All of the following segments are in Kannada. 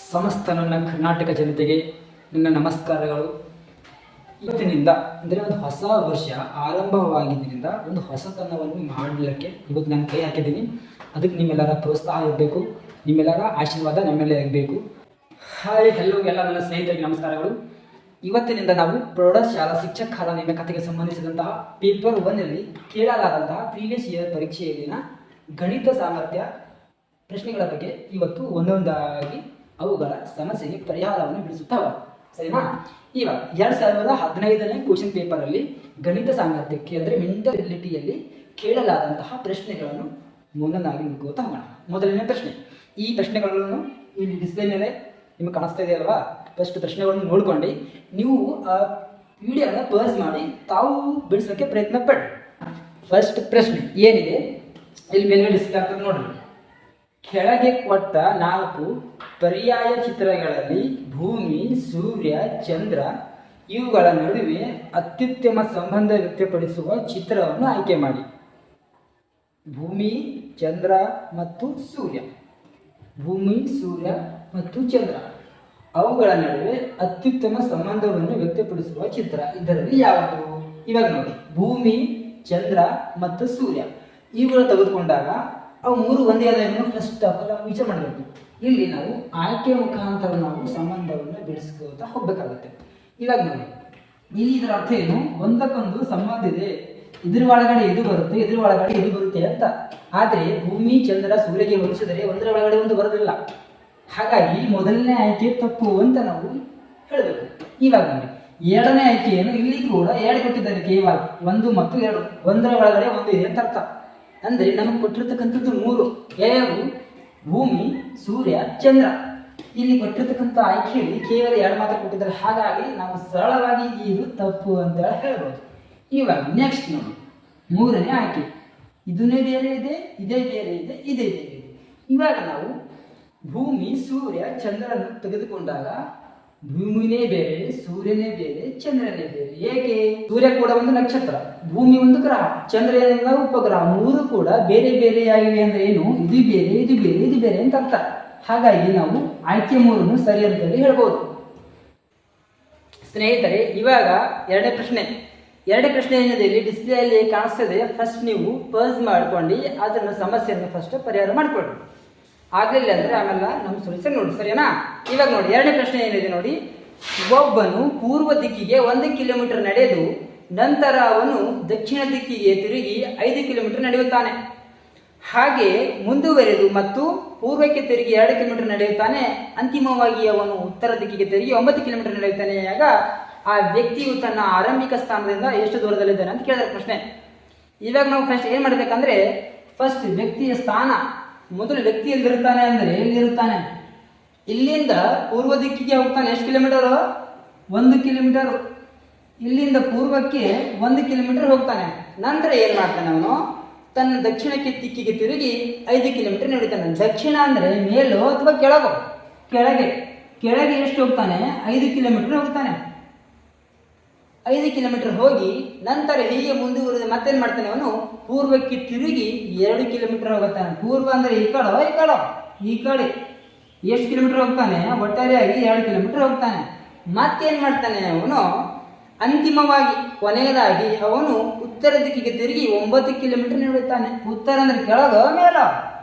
ಸಮಸ್ತ ನನ್ನ ಕರ್ನಾಟಕ ಜನತೆಗೆ ನನ್ನ ನಮಸ್ಕಾರಗಳು. ಇವತ್ತಿನಿಂದ ಅಂದರೆ ಒಂದು ಹೊಸ ವರ್ಷ ಆರಂಭವಾಗಿದ್ದರಿಂದ ಒಂದು ಹೊಸತನವನ್ನು ಮಾಡಲಿಕ್ಕೆ ಇವತ್ತು ನಾನು ಕೈ ಹಾಕಿದ್ದೀನಿ. ಅದಕ್ಕೆ ನಿಮ್ಮೆಲ್ಲರ ಪ್ರೋತ್ಸಾಹ ಇರಬೇಕು, ನಿಮ್ಮೆಲ್ಲರ ಆಶೀರ್ವಾದ ನಮ್ಮೆಲ್ಲ ಇರಬೇಕು. ಹಾಯ್ ಹೆಲೋ ಎಲ್ಲ ನನ್ನ ಸ್ನೇಹಿತರಿಗೆ ನಮಸ್ಕಾರಗಳು. ಇವತ್ತಿನಿಂದ ನಾವು ಪ್ರೌಢಶಾಲಾ ಶಿಕ್ಷಕರ ನೇಮಕಾತಿಗೆ ಸಂಬಂಧಿಸಿದಂತಹ ಪೇಪರ್ 1ನಲ್ಲಿ ಕೇಳಲಾದಂತಹ ಪ್ರೀವಿಯಸ್ ಇಯರ್ ಪರೀಕ್ಷೆಯಲ್ಲಿನ ಗಣಿತ ಸಾಮರ್ಥ್ಯ ಪ್ರಶ್ನೆಗಳ ಬಗ್ಗೆ ಇವತ್ತು ಒಂದೊಂದಾಗಿ ಅವುಗಳ ಸಮಸ್ಯೆಗೆ ಪರಿಹಾರವನ್ನು ಬಿಡಿಸುತ್ತವೆ. ಸರಿನಾ? ಇವಾಗ 2015ನೇ ಕ್ವಶನ್ ಪೇಪರಲ್ಲಿ ಗಣಿತ ಸಾಮರ್ಥ್ಯಕ್ಕೆ ಅಂದರೆ ಮೆಂಟಲ್ ಎಬಿಲಿಟಿಯಲ್ಲಿ ಕೇಳಲಾದಂತಹ ಪ್ರಶ್ನೆಗಳನ್ನು ಒಂದೊಂದಾಗಿ ನೋಡ್ಕೋತಾ ಹೋಗೋಣ. ಮೊದಲನೇ ಪ್ರಶ್ನೆ, ಈ ಪ್ರಶ್ನೆಗಳನ್ನು ಇಲ್ಲಿ ಡಿಸ್ಪ್ಲೇ ಮೇಲೆ ನಿಮಗೆ ಕಾಣಿಸ್ತಾ ಇದೆ ಅಲ್ವಾ? ಫಸ್ಟ್ ಪ್ರಶ್ನೆಗಳನ್ನು ನೋಡ್ಕೊಂಡು ನೀವು ಆ ವಿಡಿಯೋನ ಪಾಸ್ ಮಾಡಿ ತಾವು ಬಿಡಿಸೋಕ್ಕೆ ಪ್ರಯತ್ನ ಪಡಿ. ಫಸ್ಟ್ ಪ್ರಶ್ನೆ ಏನಿದೆ ಇಲ್ಲಿ ಮೇಲ್ಗಡೆ ಡಿಸ್ಪ್ಲೇ ಆಗ್ತದೆ ನೋಡ್ರಿ. ಕೆಳಗೆ ಕೊಟ್ಟ 4 ಪರ್ಯಾಯ ಚಿತ್ರಗಳಲ್ಲಿ ಭೂಮಿ, ಸೂರ್ಯ, ಚಂದ್ರ ಇವುಗಳ ನಡುವೆ ಅತ್ಯುತ್ತಮ ಸಂಬಂಧ ವ್ಯಕ್ತಪಡಿಸುವ ಚಿತ್ರವನ್ನು ಆಯ್ಕೆ ಮಾಡಿ. ಭೂಮಿ, ಚಂದ್ರ ಮತ್ತು ಸೂರ್ಯ, ಭೂಮಿ, ಸೂರ್ಯ ಮತ್ತು ಚಂದ್ರ ಅವುಗಳ ನಡುವೆ ಅತ್ಯುತ್ತಮ ಸಂಬಂಧವನ್ನು ವ್ಯಕ್ತಪಡಿಸುವ ಚಿತ್ರ ಇದರಲ್ಲಿ ಯಾವುದು? ಇವಾಗ ನೋಡಿ, ಭೂಮಿ, ಚಂದ್ರ ಮತ್ತು ಸೂರ್ಯ ಇವುಗಳು ತೆಗೆದುಕೊಂಡಾಗ ಅವು 3 ಒಂದೇ ಆದಾಯವನ್ನು ಫಸ್ಟ್ ಆಫ್ ಆಲ್ ವಿಚಾರ ಮಾಡಬೇಕು. ಇಲ್ಲಿ ನಾವು ಆಯ್ಕೆ ಮುಖಾಂತರ ನಾವು ಸಂಬಂಧವನ್ನು ಬೆಳೆಸ್ಕೋತಾ ಹೋಗ್ಬೇಕಾಗುತ್ತೆ. ಇವಾಗ ನೋಡಿ, ಇಲ್ಲಿ ಇದರ ಅರ್ಥ ಏನು? ಒಂದಕ್ಕೊಂದು ಸಂಬಂಧ ಇದೆ, ಇದ್ರ ಒಳಗಡೆ ಇದು ಬರುತ್ತೆ, ಇದ್ರ ಒಳಗಡೆ ಇದು ಬರುತ್ತೆ ಅಂತ. ಆದರೆ ಭೂಮಿ, ಚಂದ್ರ, ಸೂರ್ಯಗೆ ಹೋಲಿಸಿದರೆ ಒಂದರ ಒಳಗಡೆ ಒಂದು ಬರೋದಿಲ್ಲ. ಹಾಗಾಗಿ ಮೊದಲನೇ ಆಯ್ಕೆ ತಪ್ಪು ಅಂತ ನಾವು ಹೇಳಬೇಕು. ಇವಾಗ ನೋಡಿ, ಎರಡನೇ ಆಯ್ಕೆ ಏನು? ಇಲ್ಲಿ ಕೂಡ 2 ಕೊಟ್ಟಿದ್ದಾರೆ, ಕೇವಲ 1 ಮತ್ತು 2, ಒಂದರ ಒಳಗಡೆ ಒಂದು ಇದೆ ಅಂತ ಅರ್ಥ. ಅಂದರೆ ನಮಗೆ ಕೊಟ್ಟಿರ್ತಕ್ಕಂಥದ್ದು 3 ಯಾವ್ಯಾವು? ಭೂಮಿ, ಸೂರ್ಯ, ಚಂದ್ರ. ಇಲ್ಲಿ ಕೊಟ್ಟಿರ್ತಕ್ಕಂಥ ಆಯ್ಕೆಯಲ್ಲಿ ಕೇವಲ 2 ಮಾತ್ರ ಕೊಟ್ಟಿದ್ದಾರೆ. ಹಾಗಾಗಿ ನಾವು ಸರಳವಾಗಿ ಇದು ತಪ್ಪು ಅಂತ ಹೇಳ್ಬೋದು. ಇವಾಗ ನೆಕ್ಸ್ಟ್ ನೋಡಿ, 3ನೇ ಆಯ್ಕೆ, ಇದನ್ನೇ ಬೇರೆ ಇದೆ, ಇದೇ ಬೇರೆ ಇದೆ, ಇದೇ ಬೇರೆ ಇದೆ. ಇವಾಗ ನಾವು ಭೂಮಿ, ಸೂರ್ಯ, ಚಂದ್ರನ ತೆಗೆದುಕೊಂಡಾಗ ಭೂಮಿನೇ ಬೇರೆ, ಸೂರ್ಯನೇ ಬೇರೆ, ಚಂದ್ರನೇ ಬೇರೆ. ಏಕೆ? ಸೂರ್ಯ ಕೂಡ ಒಂದು ನಕ್ಷತ್ರ, ಭೂಮಿ ಒಂದು ಗ್ರಹ, ಚಂದ್ರ ಏನೆಲ್ಲ ಉಪಗ್ರಹ. 3 ಕೂಡ ಬೇರೆ ಬೇರೆಯಾಗಿವೆ ಅಂದ್ರೆ ಏನು? ಇದು ಬೇರೆ, ಇದು ಬೇರೆ, ಇದು ಬೇರೆ ಅಂತ ಅರ್ಥ. ಹಾಗಾಗಿ ನಾವು ಆಯ್ಕೆ 3 ಸರಿ ಅಂತೇಳಿ ಹೇಳ್ಬೋದು. ಸ್ನೇಹಿತರೆ, ಇವಾಗ ಎರಡನೇ ಪ್ರಶ್ನೆ ಏನಿದೆ ಇಲ್ಲಿ ಡಿಸ್ಪ್ಲೇಯಲ್ಲಿ ಕಾಣಿಸ್ತದೆ. ಫಸ್ಟ್ ನೀವು ಪಾಸ್ ಮಾಡ್ಕೊಂಡು ಅದನ್ನು ಸಮಸ್ಯೆಯನ್ನು ಫಸ್ಟ್ ಪರಿಹಾರ ಮಾಡ್ಕೊಳ್ಳಿ. ಆಗಲಿಲ್ಲ ಅಂದರೆ ಆಮೇಲೆ ನಮ್ಮ ಸೊಲ್ಯೂಷನ್ ನೋಡಿ. ಸರಿನಾ? ಇವಾಗ ನೋಡಿ, ಎರಡನೇ ಪ್ರಶ್ನೆ ಏನಿದೆ ನೋಡಿ. ಒಬ್ಬನು ಪೂರ್ವ ದಿಕ್ಕಿಗೆ 1 ಕಿಲೋಮೀಟರ್ ನಡೆದು ನಂತರ ಅವನು ದಕ್ಷಿಣ ದಿಕ್ಕಿಗೆ ತಿರುಗಿ 5 ಕಿಲೋಮೀಟರ್ ನಡೆಯುತ್ತಾನೆ. ಹಾಗೆ ಮುಂದುವರೆದು ಮತ್ತು ಪೂರ್ವಕ್ಕೆ ತಿರುಗಿ 2 ಕಿಲೋಮೀಟರ್ ನಡೆಯುತ್ತಾನೆ. ಅಂತಿಮವಾಗಿ ಅವನು ಉತ್ತರ ದಿಕ್ಕಿಗೆ ತಿರುಗಿ 9 ಕಿಲೋಮೀಟರ್ ನಡೆಯುತ್ತಾನೆ. ಆಗ ಆ ವ್ಯಕ್ತಿಯು ತನ್ನ ಆರಂಭಿಕ ಸ್ಥಾನದಿಂದ ಎಷ್ಟು ದೂರದಲ್ಲಿದ್ದಾನೆ ಅಂತ ಕೇಳಿದ್ರೆ ಪ್ರಶ್ನೆ. ಇವಾಗ ನಾವು ಫಸ್ಟ್ ಏನು ಮಾಡಬೇಕಂದ್ರೆ, ಫಸ್ಟ್ ವ್ಯಕ್ತಿಯ ಸ್ಥಾನ, ಮೊದಲು ವ್ಯಕ್ತಿ ಎಲ್ಲಿರುತ್ತಾನೆ ಅಂದರೆ ಎಲ್ಲಿರುತ್ತಾನೆ? ಇಲ್ಲಿಂದ ಪೂರ್ವ ದಿಕ್ಕಿಗೆ ಹೋಗ್ತಾನೆ. ಎಷ್ಟು ಕಿಲೋಮೀಟರು? 1 ಕಿಲೋಮೀಟರ್. ಇಲ್ಲಿಂದ ಪೂರ್ವಕ್ಕೆ 1 ಕಿಲೋಮೀಟರ್ ಹೋಗ್ತಾನೆ. ನಂತರ ಏನು ಮಾಡ್ತಾನೆ ಅವನು? ತನ್ನ ದಕ್ಷಿಣಕ್ಕೆ ದಿಕ್ಕಿಗೆ ತಿರುಗಿ 5 ಕಿಲೋಮೀಟರ್ ನಡೀತಾನೆ. ದಕ್ಷಿಣ ಅಂದರೆ ಮೇಲೋ ಅಥವಾ ಕೆಳಗೋ? ಕೆಳಗೆ ಎಷ್ಟು ಹೋಗ್ತಾನೆ? 5 ಕಿಲೋಮೀಟರ್ ಹೋಗ್ತಾನೆ. 5 ಕಿಲೋಮೀಟರ್ ಹೋಗಿ ನಂತರ ಹೀಗೆ ಮುಂದುವರೆದು ಮತ್ತೇನು ಮಾಡ್ತಾನೆ ಅವನು? ಪೂರ್ವಕ್ಕೆ ತಿರುಗಿ 2 ಕಿಲೋಮೀಟರ್ ಹೋಗುತ್ತಾನೆ. ಪೂರ್ವ ಅಂದರೆ ಈ ಕಡೆ ಎಷ್ಟು ಕಿಲೋಮೀಟರ್ ಹೋಗ್ತಾನೆ? ಒಟ್ಟಾರೆಯಾಗಿ 2 ಕಿಲೋಮೀಟರ್ ಹೋಗ್ತಾನೆ. ಮತ್ತೇನು ಮಾಡ್ತಾನೆ ಅವನು? ಅಂತಿಮವಾಗಿ ಕೊನೆಯದಾಗಿ ಅವನು ಉತ್ತರ ದಿಕ್ಕಿಗೆ ತಿರುಗಿ 9 ಕಿಲೋಮೀಟರ್ ನಡೆಯುತ್ತಾನೆ. ಉತ್ತರ ಅಂದರೆ ಕೆಳಗೋ ಮೇಲ?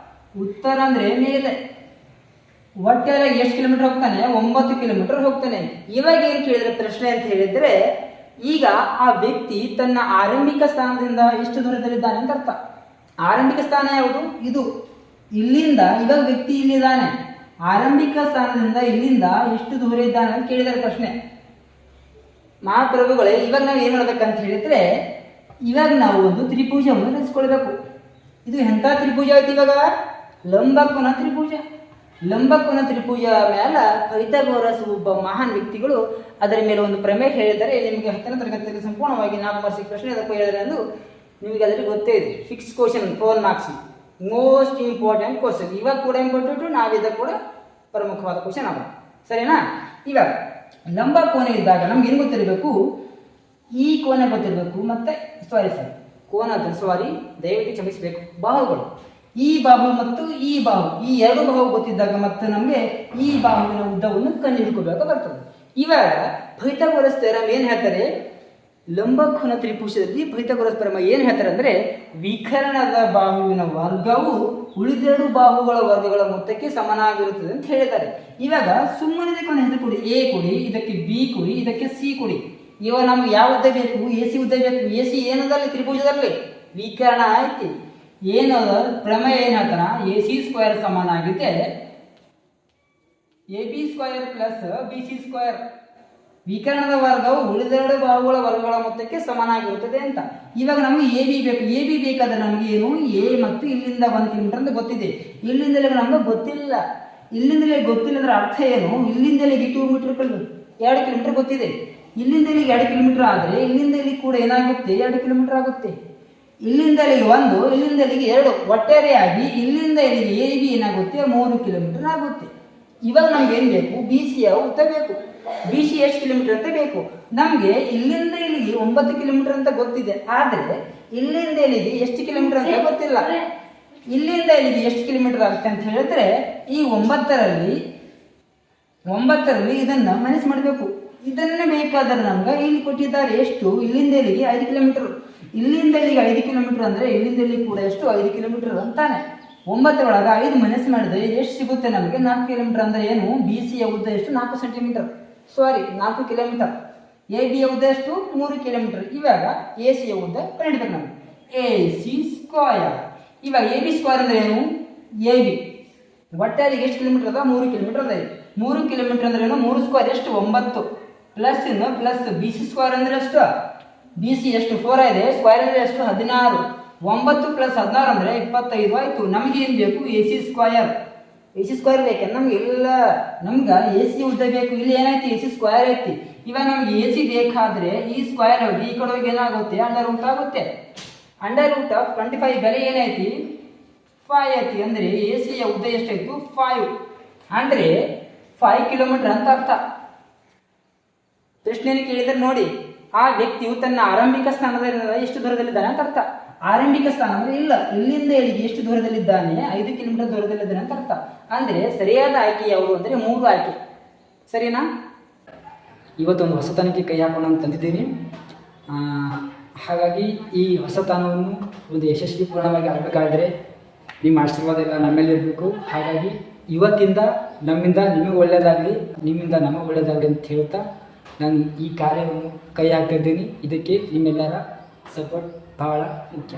ಉತ್ತರ ಅಂದರೆ ಮೇಲೆ. ಒಟ್ಟಾರೆಯಾಗಿ ಎಷ್ಟು ಕಿಲೋಮೀಟರ್ ಹೋಗ್ತಾನೆ? 9 ಕಿಲೋಮೀಟರ್ ಹೋಗ್ತಾನೆ. ಇವಾಗ ಏನು ಕೇಳಿದ್ರೆ ಪ್ರಶ್ನೆ ಅಂತ ಹೇಳಿದ್ರೆ, ಈಗ ಆ ವ್ಯಕ್ತಿ ತನ್ನ ಆರಂಭಿಕ ಸ್ಥಾನದಿಂದ ಎಷ್ಟು ದೂರದಲ್ಲಿದ್ದಾನೆ ಅಂತ ಅರ್ಥ. ಆರಂಭಿಕ ಸ್ಥಾನ ಯಾವುದು? ಇದು. ಇಲ್ಲಿಂದ ಇವಾಗ ವ್ಯಕ್ತಿ ಇಲ್ಲಿದ್ದಾನೆ. ಆರಂಭಿಕ ಸ್ಥಾನದಿಂದ ಇಲ್ಲಿಂದ ಎಷ್ಟು ದೂರ ಇದ್ದಾನೆ ಅಂತ ಕೇಳಿದರೆ ಪ್ರಶ್ನೆ. ಮಹಾಪ್ರಭುಗಳೇ, ಇವಾಗ ನಾವು ಏನು ಮಾಡ್ಬೇಕಂತ ಹೇಳಿದ್ರೆ, ಇವಾಗ ನಾವು ಒಂದು ತ್ರಿಭುಜವನ್ನು ರಚಿಸ್ಕೊಳ್ಬೇಕು. ಇದು ಎಂಥ ತ್ರಿಭುಜ ಆಯ್ತು? ಇವಾಗ ಲಂಬಕೋನ ತ್ರಿಭುಜ. ಲಂಬಕೋನ ತ್ರಿಭುಜ ಮೇಲೆ ಪೈಥಾಗೋರಸ್ ಒಬ್ಬ ಮಹಾನ್ ವ್ಯಕ್ತಿಗಳು ಅದರ ಮೇಲೆ ಒಂದು ಪ್ರಮೇಯ ಹೇಳಿದರೆ, ನಿಮಗೆ 10ನೇ ತರಗತಿಯಲ್ಲಿ ಸಂಪೂರ್ಣವಾಗಿ 4 ಮಾರ್ಕ್ಸಿಗೆ ಪ್ರಶ್ನೆ ಅದಕ್ಕೆ ಹೇಳಿದರೆ ಎಂದು ನಿಮಗೆ ಅದರಲ್ಲಿ ಗೊತ್ತೇ ಇದೆ. Fix question 4 marks, most important question. ಇವಾಗ ಕೂಡ ಇಂಪಾರ್ಟೆಂಟ್, ನಾವಿದ್ದ ಕೂಡ ಪ್ರಮುಖವಾದ ಕ್ವಶನ್ ಅವ. ಸರಿನಾ? ಇವಾಗ ಲಂಬ ಕೋನ ಇದ್ದಾಗ ನಮ್ಗೆ ಏನು ಗೊತ್ತಿರಬೇಕು? ಈ ಕೋನ ಗೊತ್ತಿರಬೇಕು. ಮತ್ತೆ ಕೋನ ದಯವಿಟ್ಟು ಕ್ಷಮಿಸಬೇಕು, ಬಾಹುಗಳು. ಈ ಬಾಹು ಮತ್ತು ಈ ಬಾಹು, ಈ ಎರಡು ಬಾಹು ಗೊತ್ತಿದ್ದಾಗ ಮತ್ತೆ ನಮಗೆ ಈ ಬಾಹುವಿನ ಉದ್ದವನ್ನು ಕಂಡುಹಿಡ್ಕೋಬೇಕು ಬರ್ತದೆ. ಇವಾಗ ಪೈಥಾಗೋರಸ್ ಥಿಯರಮ್ ಏನು ಹೇಳ್ತಾರೆ, ಲಂಬಕೋನ ತ್ರಿಭುಜದಲ್ಲಿ ಪೈಥಾಗೋರಸ್ ಪ್ರಮೇಯ ಏನು ಹೇಳ್ತಾರೆ ಅಂದರೆ, ವಿಕರ್ಣದ ಬಾಹುವಿನ ವರ್ಗವು ಉಳಿದೆರಡು ಬಾಹುಗಳ ವರ್ಗಗಳ ಮೊತ್ತಕ್ಕೆ ಸಮನಾಗಿರುತ್ತದೆ ಅಂತ ಹೇಳಿದ್ದಾರೆ. ಇವಾಗ ಸುಮ್ಮನೆ ಇದಕ್ಕೆ ಒಂದು ಹೆಸರು ಕೊಡಿ, ಎ ಕೊಡಿ, ಇದಕ್ಕೆ ಬಿ ಕೊಡಿ, ಇದಕ್ಕೆ ಸಿ ಕೊಡಿ. ಇವಾಗ ನಮ್ಗೆ ಯಾವ ಉದ್ದ ಬೇಕು, ಎ ಸಿ ಉದ್ದ ಬೇಕು. ಎ ಸಿ ಏನದಲ್ಲಿ ತ್ರಿಭುಜದಲ್ಲಿ ವಿಕರ್ಣ ಐತಿ. ಏನದ ಪ್ರಮೇಯ ಏನು ಹೇಳ್ತಾನ, ಎ ಸಿ ಸ್ಕ್ವೇರ್ ಸಮನಾಗಿದೆ A B square plus B C square. ವಿಕರ್ಣದ ವರ್ಗವು ಉಳಿದೆರಡು ಬಾಹುಗಳ ವರ್ಗಗಳ ಮೊತ್ತಕ್ಕೆ ಸಮನಾಗಿರುತ್ತದೆ ಅಂತ. ಇವಾಗ ನಮಗೆ ಎ ಬಿ ಬೇಕು. ಎ ಬಿ ಬೇಕಾದ್ರೆ ನಮಗೆ ಏನು, ಎ ಮತ್ತು ಇಲ್ಲಿಂದ 1 ಕಿಲೋಮೀಟರ್ ಅಂತ ಗೊತ್ತಿದೆ. ಇಲ್ಲಿಂದಲೇ ನಮ್ಗೆ ಗೊತ್ತಿಲ್ಲ. ಇಲ್ಲಿಂದಲೇ ಗೊತ್ತಿಲ್ಲ ಅಂದ್ರೆ ಅರ್ಥ ಏನು, ಇಲ್ಲಿಂದಲೇ 2 ಮೀಟರ್ 2 ಕಿಲೋಮೀಟರ್ ಗೊತ್ತಿದೆ. ಇಲ್ಲಿಂದ ಇಲ್ಲಿಗೆ 2 ಕಿಲೋಮೀಟರ್ ಆದರೆ ಇಲ್ಲಿಂದ ಇಲ್ಲಿ ಕೂಡ ಏನಾಗುತ್ತೆ, 2 ಕಿಲೋಮೀಟರ್ ಆಗುತ್ತೆ. ಇಲ್ಲಿಂದ ಇಲ್ಲಿಗೆ 1, ಇಲ್ಲಿಂದ ಇಲ್ಲಿಗೆ 2, ಒಟ್ಟಾರೆಯಾಗಿ ಇಲ್ಲಿಂದ ಇಲ್ಲಿಗೆ ಎ ಬಿ ಏನಾಗುತ್ತೆ 3 ಕಿಲೋಮೀಟರ್ ಆಗುತ್ತೆ. ಇವಾಗ ನಮ್ಗೆ ಏನು ಬೇಕು, ಬಿ ಸಿಯ ಉದ್ದ ಬೇಕು. ಬಿ ಸಿ ಎಷ್ಟು ಕಿಲೋಮೀಟರ್ ಅಂತ ಬೇಕು. ನಮಗೆ ಇಲ್ಲಿಂದ ಇಲ್ಲಿಗೆ 9 ಕಿಲೋಮೀಟರ್ ಅಂತ ಗೊತ್ತಿದೆ, ಆದರೆ ಇಲ್ಲಿಂದ ಇಲ್ಲಿಗೆ ಎಷ್ಟು ಕಿಲೋಮೀಟರ್ ಅಂತ ಗೊತ್ತಿಲ್ಲ. ಇಲ್ಲಿಂದ ಇಲ್ಲಿಗೆ ಎಷ್ಟು ಕಿಲೋಮೀಟರ್ ಆಗುತ್ತೆ ಅಂತ ಹೇಳಿದ್ರೆ, ಈ 9ರಲ್ಲಿ ಇದನ್ನ ಮೈನಸ್ ಮಾಡಬೇಕು. ಇದನ್ನೇ ಬೇಕಾದ್ರೆ ನಮ್ಗೆ ಇಲ್ಲಿ ಕೊಟ್ಟಿದ್ದಾರೆ ಎಷ್ಟು, ಇಲ್ಲಿಂದ ಇಲ್ಲಿಗೆ 5 ಕಿಲೋಮೀಟರ್. ಇಲ್ಲಿಂದ ಇಲ್ಲಿಗೆ 5 ಕಿಲೋಮೀಟರ್ ಅಂದರೆ ಇಲ್ಲಿಂದ ಇಲ್ಲಿ ಕೂಡ ಎಷ್ಟು 5 ಕಿಲೋಮೀಟರ್ ಅಂತಾನೆ. 9 ಒಳಗೆ 5 ಮೈನಸ್ ಮಾಡಿದ್ರೆ ಎಷ್ಟು ಸಿಗುತ್ತೆ ನಮಗೆ, 4 ಕಿಲೋಮೀಟರ್. ಅಂದರೆ ಏನು, ಬಿ ಸಿಯ ಉದ್ದ ಎಷ್ಟು 4 ಸೆಂಟಿಮೀಟರ್, 4 ಕಿಲೋಮೀಟರ್. ಎ ಬಿಯ ಉದ್ದ ಎಷ್ಟು 3 ಕಿಲೋಮೀಟರ್. ಇವಾಗ ಎ ಸಿಯ ಉದ್ದ ಕಂಡುಹಿಡಿಬೇಕು ನಾವು, ಎ ಸಿ ಸ್ಕ್ವೇರ್. ಇವಾಗ ಎ ಬಿ ಸ್ಕ್ವೇರ್ ಅಂದರೆ ಏನು, ಎ ಬಿ ಒಟ್ಟಾರೆ ಎಷ್ಟು ಕಿಲೋಮೀಟರ್ ಅದ, 3 ಕಿಲೋಮೀಟರ್ ಅದ. 3 ಕಿಲೋಮೀಟರ್ ಅಂದ್ರೆ ಏನು, 3 ಸ್ಕ್ವೇರ್ ಎಷ್ಟು 9 ಪ್ಲಸ್ ಬಿ ಸಿ ಸ್ಕ್ವೇರ್ ಅಂದರೆ ಎಷ್ಟು, ಬಿ ಸಿ ಎಷ್ಟು 4 ಇದೆ, ಸ್ಕ್ವೇರ್ ಅಂದರೆ ಎಷ್ಟು 16. 9 ಪ್ಲಸ್ 16 ಅಂದರೆ 25 ಆಯಿತು. ನಮಗೆ ಏನು ಬೇಕು, A C square. A C square ಬೇಕೆ ನಮ್ಗೆ, ಇಲ್ಲ ನಮ್ಗೆ ಎ ಸಿ ಉದ್ದ ಬೇಕು. ಇಲ್ಲಿ ಏನಾಯ್ತು, ಎ ಸಿ ಸ್ಕ್ವೇರ್ ಐತಿ. ಇವಾಗ ನಮ್ಗೆ ಎ ಸಿ ಬೇಕಾದರೆ ಈ ಸ್ಕ್ವೇರ್ ಹೋಗಿ ಈ ಕಡೆ ಹೋಗಿ ಏನಾಗುತ್ತೆ, ಅಂಡರ್ ರೂಟ್ ಆಗುತ್ತೆ. ಅಂಡರ್ ರೂಟ್ ಆಫ್ 25 ಬೆಲೆ ಏನೈತಿ 5 ಐತಿ. ಅಂದರೆ ಎ ಸಿಯ ಉದ್ದ ಎಷ್ಟಾಯಿತು 5, ಅಂದರೆ 5 ಕಿಲೋಮೀಟರ್ ಅಂತ ಅರ್ಥ. ಪ್ರಶ್ನೆಯನ್ನು ಕೇಳಿದರೆ ನೋಡಿ, ಆ ವ್ಯಕ್ತಿಯು ತನ್ನ ಆರಂಭಿಕ ಸ್ಥಾನದಲ್ಲಿ ಎಷ್ಟು ದೂರದಲ್ಲಿದ್ದಾನೆ ಅಂತ ಅರ್ಥ. ಆರಂಭಿಕ ಸ್ಥಾನ ಅಂದರೆ ಇಲ್ಲ, ಇಲ್ಲಿಂದ ಇಲ್ಲಿಗೆ ಎಷ್ಟು ದೂರದಲ್ಲಿದ್ದಾನೆ, 5 ಕಿಲೋಮೀಟರ್ ದೂರದಲ್ಲಿದ್ದಾನೆ ಅಂತ ಅರ್ಥ. ಅಂದರೆ ಸರಿಯಾದ ಆಯ್ಕೆ ಯಾವುದು ಅಂದರೆ 3 ಆಯ್ಕೆ. ಸರಿನಾ? ಇವತ್ತೊಂದು ಹೊಸತನಕ್ಕೆ ಕೈ ಹಾಕೋಣ ಅಂತ ತಂದಿದ್ದೀನಿ. ಹಾಗಾಗಿ ಈ ಹೊಸತನವನ್ನು ಒಂದು ಯಶಸ್ವಿ ಪೂರ್ಣವಾಗಿ ಆಗಬೇಕಾದ್ರೆ ನಿಮ್ಮ ಆಶೀರ್ವಾದ ಎಲ್ಲ ನಮ್ಮಲ್ಲಿ ಇರಬೇಕು. ಹಾಗಾಗಿ ಇವತ್ತಿಂದ ನಮ್ಮಿಂದ ನಿಮಗೆ ಒಳ್ಳೆಯದಾಗಲಿ, ನಿಮ್ಮಿಂದ ನಮಗೆ ಒಳ್ಳೆಯದಾಗಲಿ ಅಂತ ಹೇಳ್ತಾ ನಾನು ಈ ಕಾರ್ಯವನ್ನು ಕೈ ಹಾಕ್ತಾ ಇದ್ದೀನಿ. ಇದಕ್ಕೆ ನಿಮ್ಮೆಲ್ಲರ ಸಪೋರ್ಟ್ ಬಹಳ ಮುಖ್ಯ.